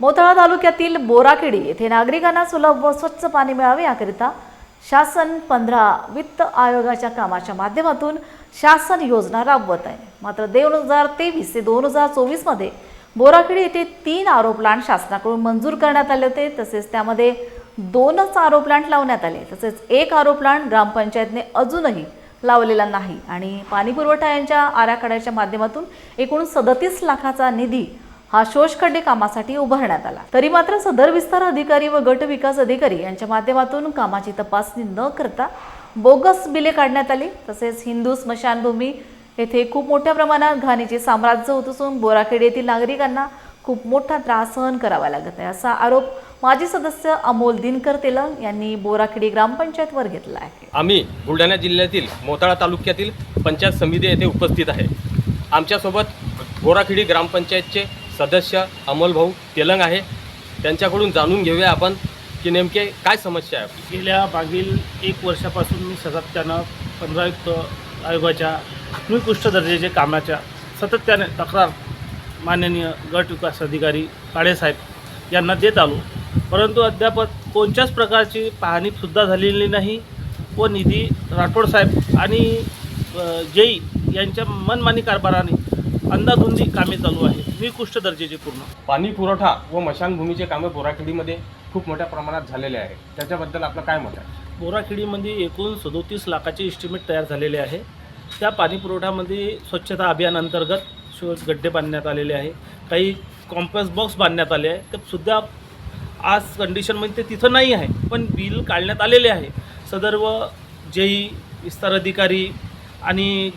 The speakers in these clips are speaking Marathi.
मोताळा तालुक्यातील बोराखेडी येथे नागरिकांना सुलभ व स्वच्छ पाणी मिळावे याकरिता शासन 15 वित्त आयोगाच्या कामाच्या माध्यमातून शासन योजना राबवत आहे। मात्र 2023 ते 2024 मध्ये बोराखेडी येथे 3 आरो प्लांट शासनाकडून मंजूर करण्यात आले होते। तसेच त्यामध्ये 2च आरो प्लांट लावण्यात आले। तसेच 1 आरो प्लांट ग्रामपंचायतने अजूनही लावलेला नाही आणि पाणी पुरवठा यांच्या आराखड्याच्या माध्यमातून एकूण 37 लाखाचा निधी हा शोषखड्डे कामासाठी उभारण्यात आला। तरी मात्र सदर विस्तार अधिकारी व गट विकास अधिकारी यांच्या माध्यमातून कामाची तपासणी न करता बोगस बिले काढण्यात आली। तसेच हिंदू स्मशानभूमी येथे खूप मोठ्या प्रमाणात घाणीचे साम्राज्य होत असून बोराखेडी येथील नागरिकांना खूप मोठा त्रास सहन करावा लागत आहे, असा आरोप माजी सदस्य अमोल दिनकर तेलंग यांनी बोराखेडी ग्रामपंचायतवर घेतला आहे। आम्ही बुलढाणा जिल्ह्यातील मोताळा तालुक्यातील पंचायत समिती येथे उपस्थित आहे। आमच्यासोबत बोराखेडी ग्रामपंचायतचे सदस्य अमोल भाऊ तेलंग आहे। त्यांच्याकडून जाणून घेऊया आपण की नेमके काय समस्या आहे। गेल्या मागील 1 वर्षापासून मी सातत्यानं 15 वित्त आयोगाच्या निकृष्ट दर्जाचे कामाच्या सातत्याने तक्रार माननीय गट विकास अधिकारी काळेसाहेब यांना देत आलो, परंतु अद्याप कोणत्याच प्रकारची पाहणीसुद्धा झालेली नाही व निधी राठोड साहेब आणि जेई यांच्या मनमानी कारभाराने अंधाधुंदी कामे चालू आहे, निकृष्ट दर्जाचे पूर्ण। पाणी पुरवठा व मशानभूमीचे कामे बोराखेडीमध्ये खूप मोठ्या प्रमाणात झालेले आहे, त्याच्याबद्दल आपलं काय मत आहे? बोराखेडीमध्ये एकूण 37 लाखाचे एस्टिमेट तयार झालेले आहे। त्या पाणी पुरवठ्यामध्ये स्वच्छता अभियान अंतर्गत गड्डे बांधण्यात आलेले आहे, काही कॉम्पोस्ट बॉक्स बांधण्यात आले आहे, ते सुद्धा आज कंडिशनमध्ये ते तिथं नाही आहे, पण बिल काढण्यात आलेले आहे। सदर्व जेई विस्तार अधिकारी आणि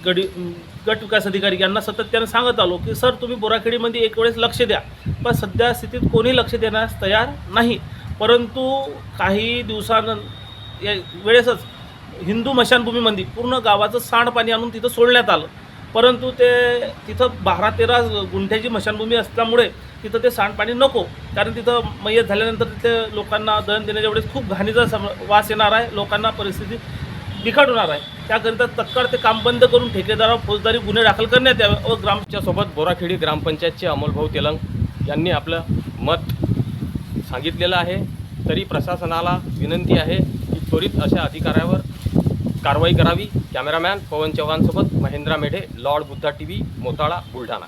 गट विकास अधिकारी यांना सातत्याने सांगत आलो की सर तुम्ही बोराखेडीमध्ये एक वेळेस लक्ष द्या, पण सध्या स्थितीत कोणी लक्ष देण्यास तयार नाही। परंतु काही वेळेसच हिंदू मशानभूमीमध्ये पूर्ण गावाचं सांडपाणी आणून तिथं सोडण्यात आलं, परंतु ते तिथं 12-13 गुंठ्याची मशानभूमी असल्यामुळे तिथं ते सांडपाणी नको, कारण तिथं मयत झाल्यानंतर तिथे लोकांना दहन देण्याच्या वेळेस खूप घाणीचा वास येणार आहे, लोकांना परिस्थिती बिकट होणार आहे। त्याकरिता तत्काळ ते काम बंद करून ठेकेदारावर फौजदारी गुन्हे दाखल करण्यात यावे व ग्रामच्यासोबत बोराखेडी ग्रामपंचायतचे अमोल भाऊ तेलंग यांनी आपलं मत सांगितलेलं आहे। तरी प्रशासनाला विनंती आहे की त्वरित अशा अधिकाऱ्यावर कारवाई करावी। कॅमेरामॅन पवन चव्हाणसोबत महेंद्र मेढे, लॉर्ड बुद्धा TV, मोताळा, बुलढाणा।